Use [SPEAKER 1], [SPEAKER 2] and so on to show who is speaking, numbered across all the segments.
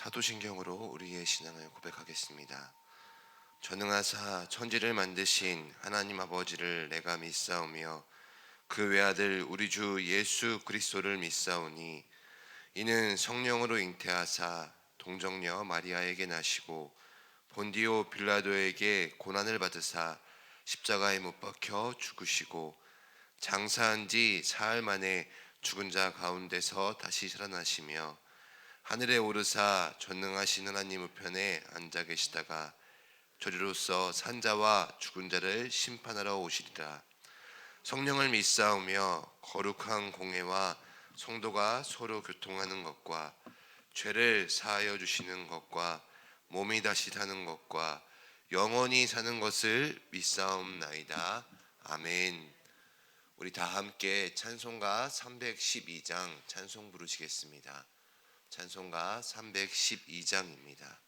[SPEAKER 1] 사도신경으로 우리의 신앙을 고백하겠습니다. 전능하사 천지를 만드신 하나님 아버지를 내가 믿사오며 그 외아들 우리 주 예수 그리스도를 믿사오니 이는 성령으로 잉태하사 동정녀 마리아에게 나시고 본디오 빌라도에게 고난을 받으사 십자가에 못 박혀 죽으시고 장사한 지 사흘 만에 죽은 자 가운데서 다시 살아나시며 하늘에 오르사 전능하신 하나님 우편에 앉아 계시다가 저리로서 산자와 죽은 자를 심판하러 오시리라. 성령을 믿사오며 거룩한 공회와 성도가 서로 교통하는 것과 죄를 사하여 주시는 것과 몸이 다시 사는 것과 영원히 사는 것을 믿사옵나이다. 아멘. 우리 다 함께 찬송가 312장 찬송 부르시겠습니다. 찬송가 312장입니다.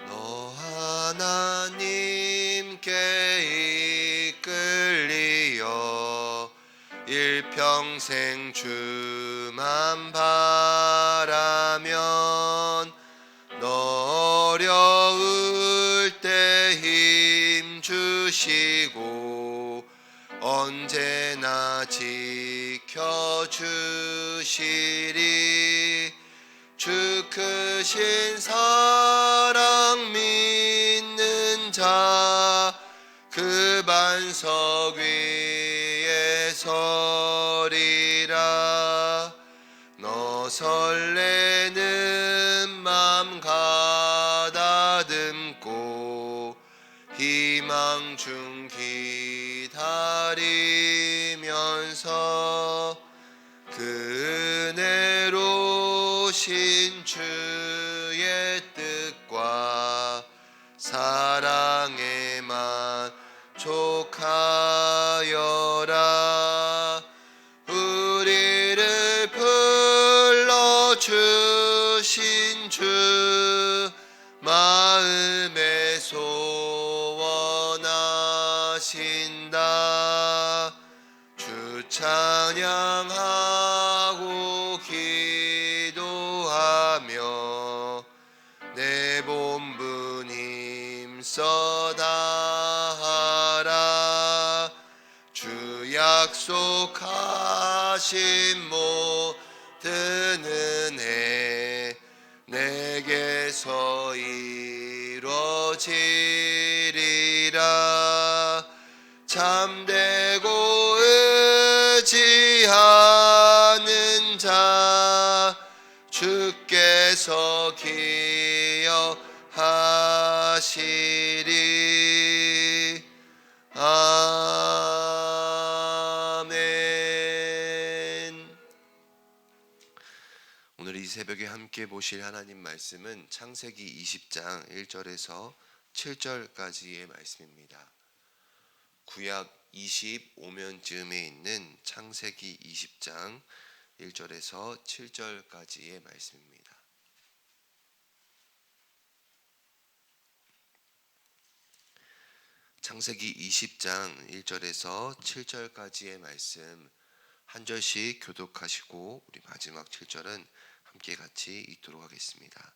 [SPEAKER 1] 너 하나님께 이끌리어 일평생 주만 바라면 너 어려울 때 힘 주시고 언제나 지켜주시리. 주 크신 사랑 믿는 자 그 반석 위에 서리라. 너 설레는 맘 가다듬고 희망 중 기다리면서 그 은혜로 신 주의 뜻과 사랑에 만족하여라. 우리를 불러주신 주 마음에 소원하신다. 주 찬양하고 기도하며 내 본분 힘써 다하라. 주 약속하신 모든 은혜 내게서 이루어지리라. 참되고 의지하는 자 주께서 기억하시리. 아멘. 오늘 이 새벽에 함께 보실 하나님 말씀은 창세기 20장 1절에서 7절까지의 말씀입니다. 구약 25면쯤에 있는 창세기 20장 1절에서 7절까지의 말씀입니다. 창세기 20장 1절에서 7절까지의 말씀 한 절씩 교독하시고 우리 마지막 7절은 함께 같이 읽도록 하겠습니다.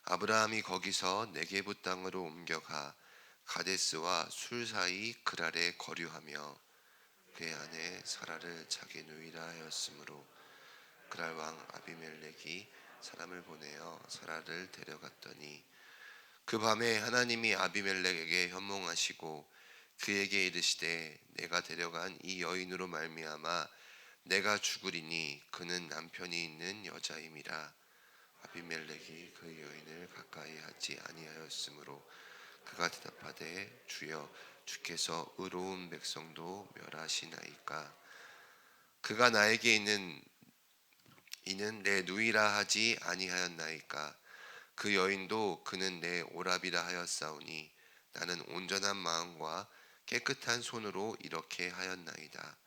[SPEAKER 1] 아브라함이 거기서 네게부 땅으로 옮겨가 가데스와 술 사이 그랄에 거류하며 그의 아내 사라를 자기 누이라 하였으므로 그랄 왕 아비멜렉이 사람을 보내어 사라를 데려갔더니 그 밤에 하나님이 아비멜렉에게 현몽하시고 그에게 이르시되 내가 데려간 이 여인으로 말미암아 내가 죽으리니 그는 남편이 있는 여자임이라. 아비멜렉이 그 여인을 가까이 하지 아니하였으므로 그가 대답하되 주여 주께서 의로운 백성도 멸하시나이까. 그가 나에게 이는 내 누이라 하지 아니하였나이까. 그 여인도 그는 내 오라비라 하였사오니 나는 온전한 마음과 깨끗한 손으로 이렇게 하였나이다.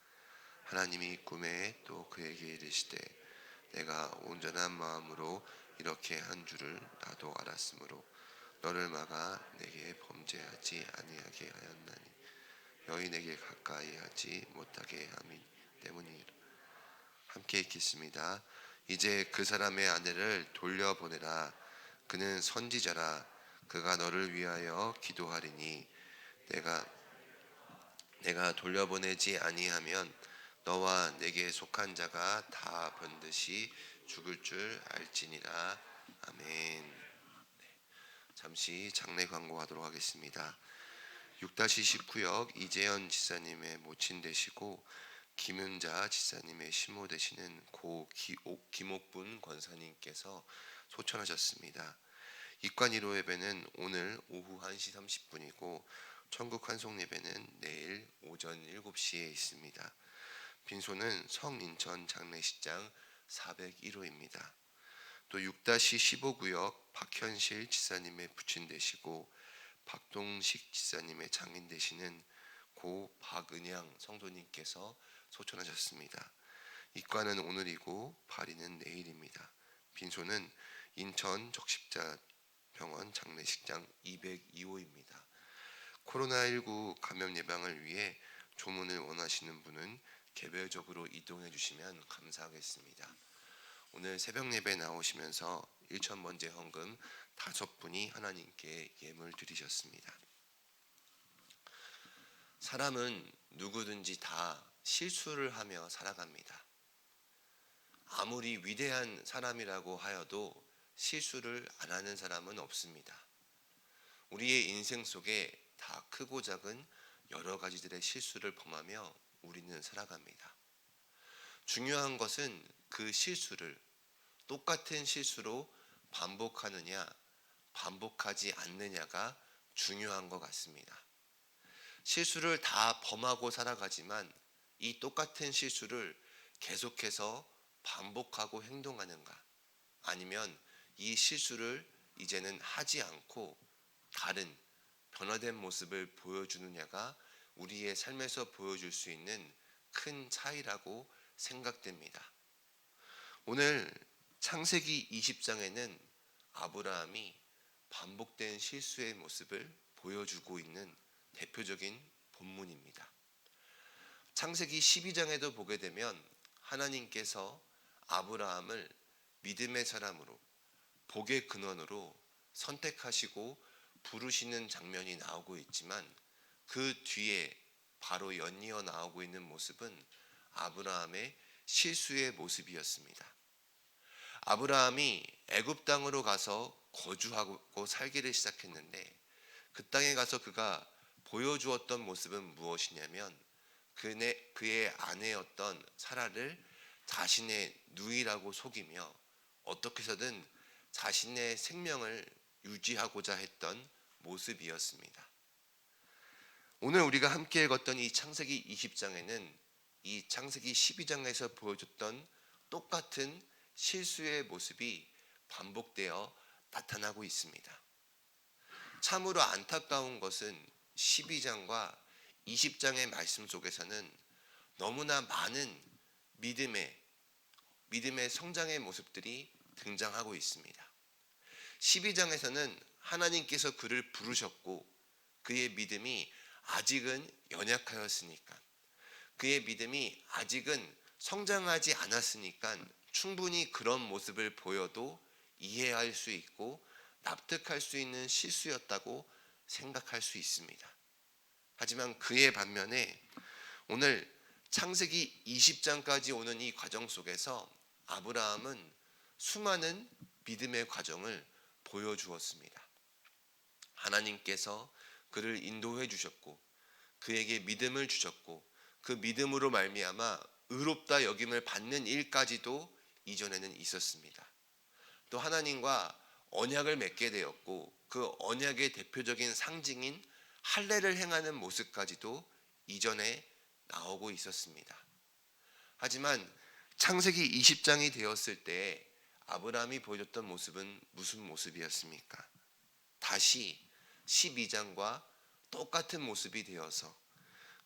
[SPEAKER 1] 하나님이 꿈에 또 그에게 이르시되 내가 온전한 마음으로 이렇게 한 줄을 나도 알았으므로 너를 막아 내게 범죄하지 아니하게 하였나니 여인에게 가까이 하지 못하게 함이 때문이라. 함께 읽겠습니다. 이제 그 사람의 아내를 돌려보내라. 그는 선지자라. 그가 너를 위하여 기도하리니 내가 돌려보내지 아니하면 너와 내게 속한 자가 다 번듯이 죽을 줄 알지니라. 아멘. 잠시 장례 광고하도록 하겠습니다. 6-19역 이재현 지사님의 모친 되시고 김은자 지사님의 시모 되시는 고 김옥분 권사님께서 소천하셨습니다. 입관 1호 예배는 오늘 오후 1시 30분이고 천국 환송 예배는 내일 오전 7시에 있습니다. 빈소는 성인천 장례식장 401호입니다. 또 6-15구역 박현실 지사님의 부친 되시고 박동식 지사님의 장인 되시는 고 박은양 성도님께서 소천하셨습니다. 입관은 오늘이고 발인은 내일입니다. 빈소는 인천 적십자병원 장례식장 202호입니다. 코로나19 감염 예방을 위해 조문을 원하시는 분은 개별적으로 이동해 주시면 감사하겠습니다. 오늘 새벽 예배 나오시면서 1,000번째 헌금 5분이 하나님께 예물 드리셨습니다. 사람은 누구든지 다 실수를 하며 살아갑니다. 아무리 위대한 사람이라고 하여도 실수를 안 하는 사람은 없습니다. 우리의 인생 속에 다 크고 작은 여러 가지들의 실수를 범하며 우리는 살아갑니다. 중요한 것은 그 실수를 똑같은 실수로 반복하느냐 반복하지 않느냐가 중요한 것 같습니다. 실수를 다 범하고 살아가지만 이 똑같은 실수를 계속해서 반복하고 행동하는가, 아니면 이 실수를 이제는 하지 않고 다른 변화된 모습을 보여주느냐가 우리의 삶에서 보여줄 수 있는 큰 차이라고 생각됩니다. 오늘 창세기 20장에는 아브라함이 반복된 실수의 모습을 보여주고 있는 대표적인 본문입니다. 창세기 12장에도 보게 되면 하나님께서 아브라함을 믿음의 사람으로, 복의 근원으로 선택하시고 부르시는 장면이 나오고 있지만 그 뒤에 바로 연이어 나오고 있는 모습은 아브라함의 실수의 모습이었습니다. 아브라함이 애굽 땅으로 가서 거주하고 살기를 시작했는데 그 땅에 가서 그가 보여주었던 모습은 무엇이냐면 그의 아내였던 사라를 자신의 누이라고 속이며 어떻게 해서든 자신의 생명을 유지하고자 했던 모습이었습니다. 오늘 우리가 함께 읽었던 이 창세기 20장에는 이 창세기 12장에서 보여줬던 똑같은 실수의 모습이 반복되어 나타나고 있습니다. 참으로 안타까운 것은 12장과 20장의 말씀 속에서는 너무나 많은 믿음의 성장의 모습들이 등장하고 있습니다. 12장에서는 하나님께서 그를 부르셨고 그의 믿음이 아직은 연약하였으니까, 그의 믿음이 아직은 성장하지 않았으니까 충분히 그런 모습을 보여도 이해할 수 있고 납득할 수 있는 실수였다고 생각할 수 있습니다. 하지만 그의 반면에 오늘 창세기 20장까지 오는 이 과정 속에서 아브라함은 수많은 믿음의 과정을 보여주었습니다. 하나님께서 그를 인도해 주셨고 그에게 믿음을 주셨고 그 믿음으로 말미암아 의롭다 여김을 받는 일까지도 이전에는 있었습니다. 또 하나님과 언약을 맺게 되었고 그 언약의 대표적인 상징인 할례를 행하는 모습까지도 이전에 나오고 있었습니다. 하지만 창세기 20장이 되었을 때 아브라함이 보여줬던 모습은 무슨 모습이었습니까? 다시 12장과 똑같은 모습이 되어서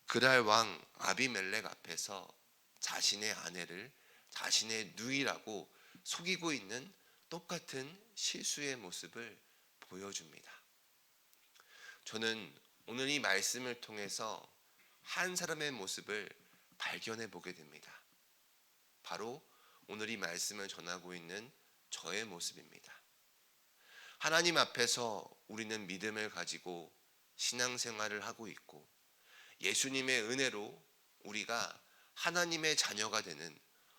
[SPEAKER 1] 그랄 왕 아비멜렉 앞에서 자신의 아내를 자신의 누이라고 속이고 있는 똑같은 실수의 모습을 보여줍니다. 저는 오늘 이 말씀을 통해서 한 사람의 모습을 발견해 보게 됩니다. 바로 오늘 이 말씀을 전하고 있는 저의 모습입니다. 하나님 앞에서 우리는 믿음을 가지고 신앙생활을 하고 있고 예수님의 은혜로 우리가 하나님의 자녀가 되는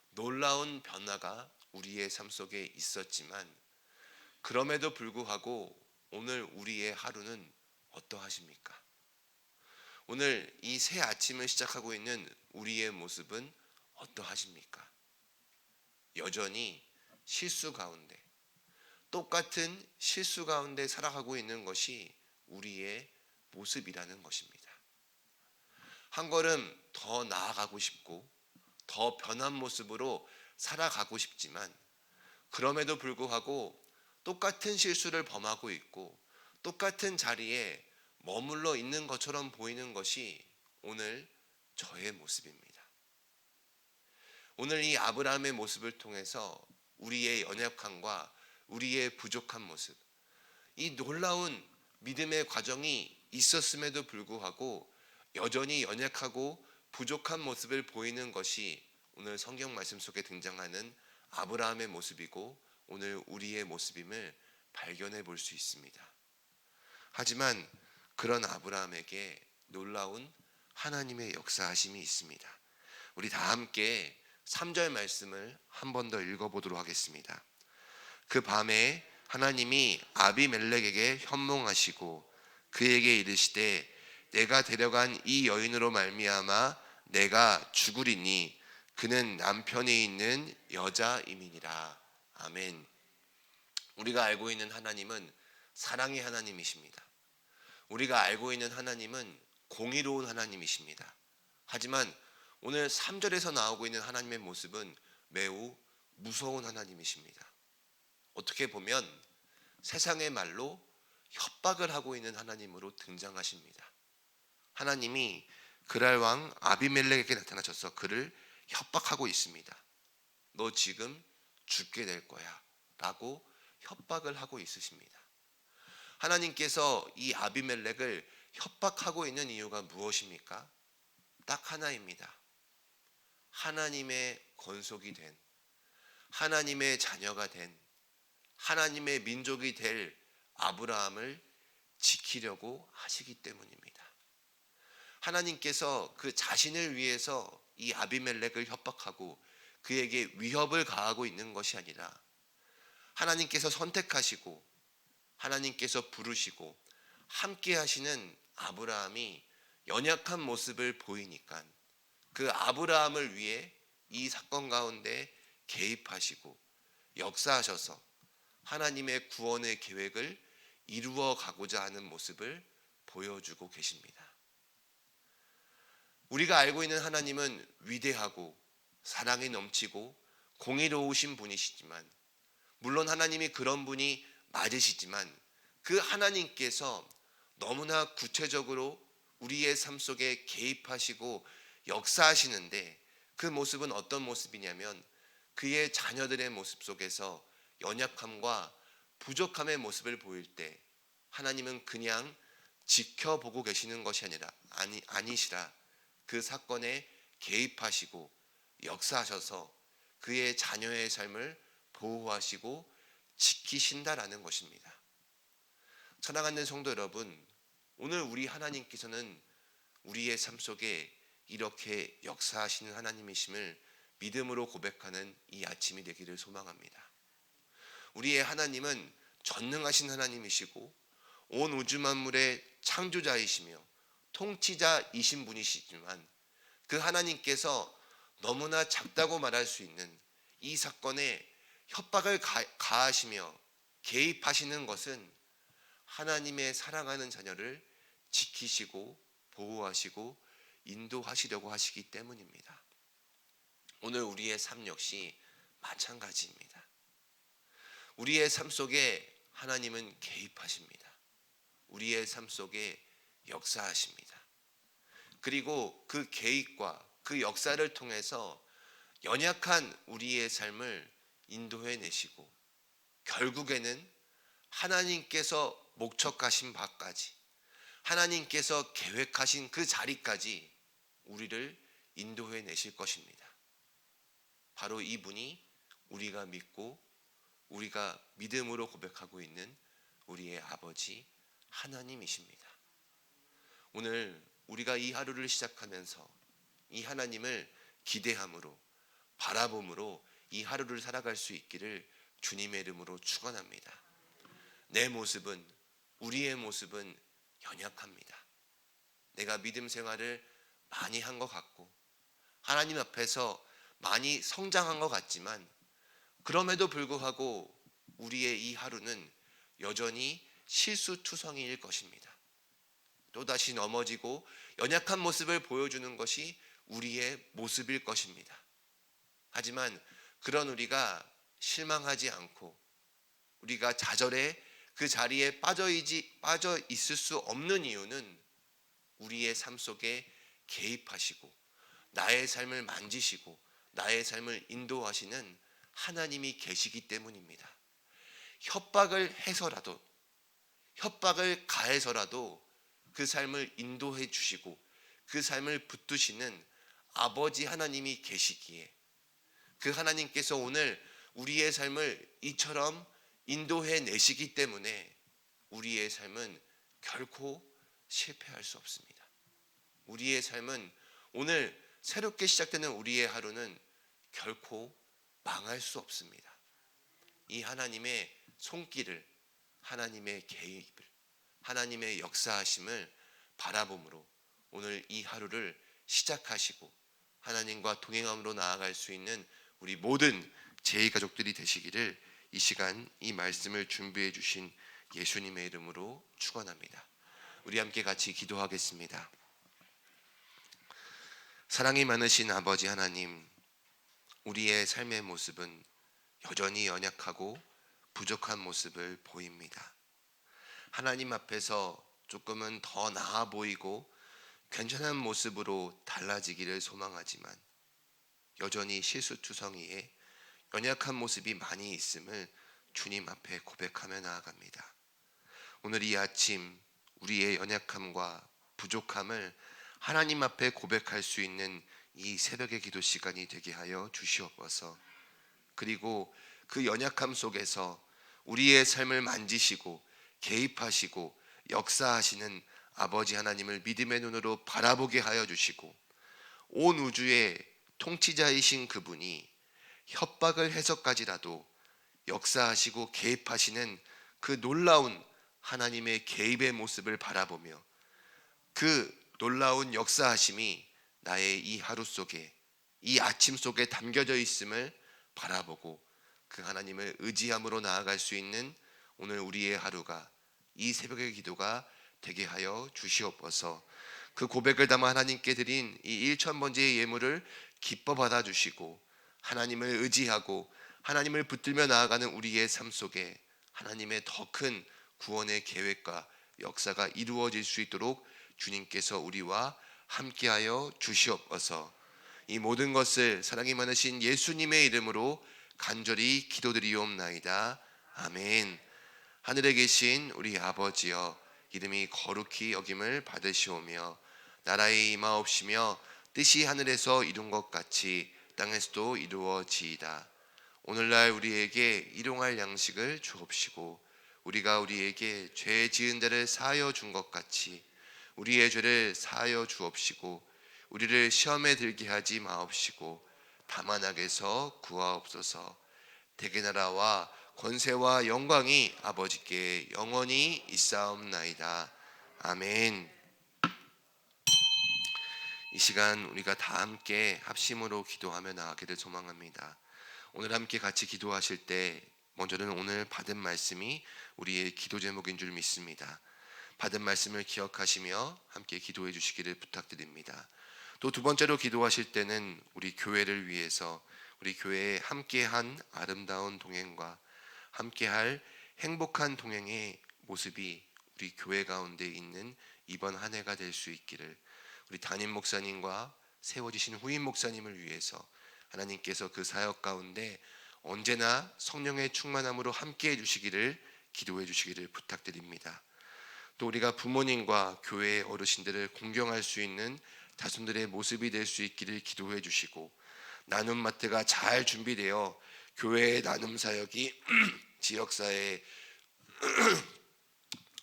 [SPEAKER 1] 놀라운 변화가 우리의 삶 속에 있었지만 그럼에도 불구하고 오늘 우리의 하루는 어떠하십니까? 오늘 이 새 아침을 시작하고 있는 우리의 모습은 어떠하십니까? 여전히 실수 가운데, 똑같은 실수 가운데 살아가고 있는 것이 우리의 모습이라는 것입니다. 한 걸음 더 나아가고 싶고 더 변한 모습으로 살아가고 싶지만 그럼에도 불구하고 똑같은 실수를 범하고 있고 똑같은 자리에 머물러 있는 것처럼 보이는 것이 오늘 저의 모습입니다. 오늘 이 아브라함의 모습을 통해서 우리의 연약함과 우리의 부족한 모습, 이 놀라운 믿음의 과정이 있었음에도 불구하고 여전히 연약하고 부족한 모습을 보이는 것이 오늘 성경 말씀 속에 등장하는 아브라함의 모습이고 오늘 우리의 모습임을 발견해 볼 수 있습니다. 하지만 그런 아브라함에게 놀라운 하나님의 역사하심이 있습니다. 우리 다 함께 3절 말씀을 한 번 더 읽어보도록 하겠습니다. 그 밤에 하나님이 아비멜렉에게 현몽하시고 그에게 이르시되 내가 데려간 이 여인으로 말미암아 내가 죽으리니 그는 남편이 있는 여자임이니라. 아멘. 우리가 알고 있는 하나님은 사랑의 하나님이십니다. 우리가 알고 있는 하나님은 공의로운 하나님이십니다. 하지만 오늘 3절에서 나오고 있는 하나님의 모습은 매우 무서운 하나님이십니다. 어떻게 보면 세상의 말로 협박을 하고 있는 하나님으로 등장하십니다. 하나님이 그랄 왕 아비멜렉에게 나타나셔서 그를 협박하고 있습니다. 너 지금 죽게 될 거야 라고 협박을 하고 있으십니다. 하나님께서 이 아비멜렉을 협박하고 있는 이유가 무엇입니까? 딱 하나입니다. 하나님의 권속이 된, 하나님의 자녀가 된, 하나님의 민족이 될 아브라함을 지키려고 하시기 때문입니다. 하나님께서 그 자신을 위해서 이 아비멜렉을 협박하고 그에게 위협을 가하고 있는 것이 아니라 하나님께서 선택하시고 하나님께서 부르시고 함께 하시는 아브라함이 연약한 모습을 보이니까 그 아브라함을 위해 이 사건 가운데 개입하시고 역사하셔서 하나님의 구원의 계획을 이루어 가고자 하는 모습을 보여주고 계십니다. 우리가 알고 있는 하나님은 위대하고 사랑이 넘치고 공의로우신 분이시지만 물론 하나님이 그런 분이 맞으시지만 그 하나님께서 너무나 구체적으로 우리의 삶 속에 개입하시고 역사하시는데 그 모습은 어떤 모습이냐면 그의 자녀들의 모습 속에서 연약함과 부족함의 모습을 보일 때 하나님은 그냥 지켜보고 계시는 것이 아니시라 그 사건에 개입하시고 역사하셔서 그의 자녀의 삶을 보호하시고 지키신다라는 것입니다. 사랑하는 성도 여러분, 오늘 우리 하나님께서는 우리의 삶 속에 이렇게 역사하시는 하나님이심을 믿음으로 고백하는 이 아침이 되기를 소망합니다. 우리의 하나님은 전능하신 하나님이시고 온 우주 만물의 창조자이시며 통치자이신 분이시지만 그 하나님께서 너무나 작다고 말할 수 있는 이 사건에 협박을 가하시며 개입하시는 것은 하나님의 사랑하는 자녀를 지키시고 보호하시고 인도하시려고 하시기 때문입니다. 오늘 우리의 삶 역시 마찬가지입니다. 우리의 삶 속에 하나님은 개입하십니다. 우리의 삶 속에 역사하십니다. 그리고 그 개입과 그 역사를 통해서 연약한 우리의 삶을 인도해 내시고 결국에는 하나님께서 목적하신 바까지 하나님께서 계획하신 그 자리까지 우리를 인도해 내실 것입니다. 바로 이분이 우리가 믿고 우리가 믿음으로 고백하고 있는 우리의 아버지 하나님이십니다. 오늘 우리가 이 하루를 시작하면서 이 하나님을 기대함으로 바라봄으로 이 하루를 살아갈 수 있기를 주님의 이름으로 축원합니다. 내 모습은 우리의 모습은 연약합니다. 내가 믿음 생활을 많이 한 것 같고 하나님 앞에서 많이 성장한 것 같지만 그럼에도 불구하고 우리의 이 하루는 여전히 실수투성이일 것입니다. 또다시 넘어지고 연약한 모습을 보여주는 것이 우리의 모습일 것입니다. 하지만 그런 우리가 실망하지 않고 우리가 좌절해 그 자리에 빠져 있을 수 없는 이유는 우리의 삶 속에 개입하시고 나의 삶을 만지시고 나의 삶을 인도하시는 하나님이 계시기 때문입니다. 협박을 해서라도 협박을 가해서라도 그 삶을 인도해 주시고 그 삶을 붙드시는 아버지 하나님이 계시기에 그 하나님께서 오늘 우리의 삶을 이처럼 인도해 내시기 때문에 우리의 삶은 결코 실패할 수 없습니다. 우리의 삶은 오늘 새롭게 시작되는 우리의 하루는 결코 망할 수 없습니다. 이 하나님의 손길을, 하나님의 개입을, 하나님의 역사하심을 바라봄으로 오늘 이 하루를 시작하시고 하나님과 동행함으로 나아갈 수 있는 우리 모든 제2가족들이 되시기를 이 시간 이 말씀을 준비해 주신 예수님의 이름으로 축원합니다. 우리 함께 같이 기도하겠습니다. 사랑이 많으신 아버지 하나님, 우리의 삶의 모습은 여전히 연약하고 부족한 모습을 보입니다. 하나님 앞에서 조금은 더 나아 보이고 괜찮은 모습으로 달라지기를 소망하지만 여전히 실수투성이에 연약한 모습이 많이 있음을 주님 앞에 고백하며 나아갑니다. 오늘 이 아침 우리의 연약함과 부족함을 하나님 앞에 고백할 수 있는 이 새벽의 기도 시간이 되게 하여 주시옵소서. 그리고 그 연약함 속에서 우리의 삶을 만지시고 개입하시고 역사하시는 아버지 하나님을 믿음의 눈으로 바라보게 하여 주시고 온 우주의 통치자이신 그분이 협박을 해서까지라도 역사하시고 개입하시는 그 놀라운 하나님의 개입의 모습을 바라보며 그 놀라운 역사하심이 나의 이 하루 속에 이 아침 속에 담겨져 있음을 바라보고 그 하나님을 의지함으로 나아갈 수 있는 오늘 우리의 하루가 이 새벽의 기도가 되게 하여 주시옵소서. 그 고백을 담아 하나님께 드린 이 1000번째의 예물을 기뻐 받아주시고 하나님을 의지하고 하나님을 붙들며 나아가는 우리의 삶 속에 하나님의 더 큰 구원의 계획과 역사가 이루어질 수 있도록 주님께서 우리와 함께하여 주시옵소서. 이 모든 것을 사랑이 많으신 예수님의 이름으로 간절히 기도드리옵나이다. 아멘. 하늘에 계신 우리 아버지여, 이름이 거룩히 여김을 받으시오며 나라의 임하옵시며 뜻이 하늘에서 이룬 것 같이 땅에서도 이루어지이다. 오늘날 우리에게 일용할 양식을 주옵시고 우리가 우리에게 죄 지은 데를 사하여 준 것 같이 우리의 죄를 사하여 주옵시고 우리를 시험에 들게 하지 마옵시고 다만 악에서 구하옵소서. 대개 나라와 권세와 영광이 아버지께 영원히 있사옵나이다. 아멘. 이 시간 우리가 다 함께 합심으로 기도하며 나아가기를 소망합니다. 오늘 함께 같이 기도하실 때 먼저는 오늘 받은 말씀이 우리의 기도 제목인 줄 믿습니다. 받은 말씀을 기억하시며 함께 기도해 주시기를 부탁드립니다. 또 두 번째로 기도하실 때는 우리 교회를 위해서 우리 교회에 함께한 아름다운 동행과 함께할 행복한 동행의 모습이 우리 교회 가운데 있는 이번 한 해가 될 수 있기를 우리 담임 목사님과 세워지신 후임 목사님을 위해서 하나님께서 그 사역 가운데 언제나 성령의 충만함으로 함께해 주시기를 기도해 주시기를 부탁드립니다. 또 우리가 부모님과 교회의 어르신들을 공경할 수 있는 자손들의 모습이 될 수 있기를 기도해 주시고, 나눔 마트가 잘 준비되어 교회의 나눔 사역이 지역사회의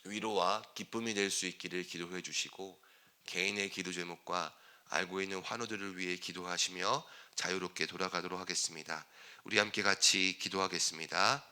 [SPEAKER 1] 위로와 기쁨이 될 수 있기를 기도해 주시고, 개인의 기도 제목과 알고 있는 환우들을 위해 기도하시며 자유롭게 돌아가도록 하겠습니다. 우리 함께 같이 기도하겠습니다.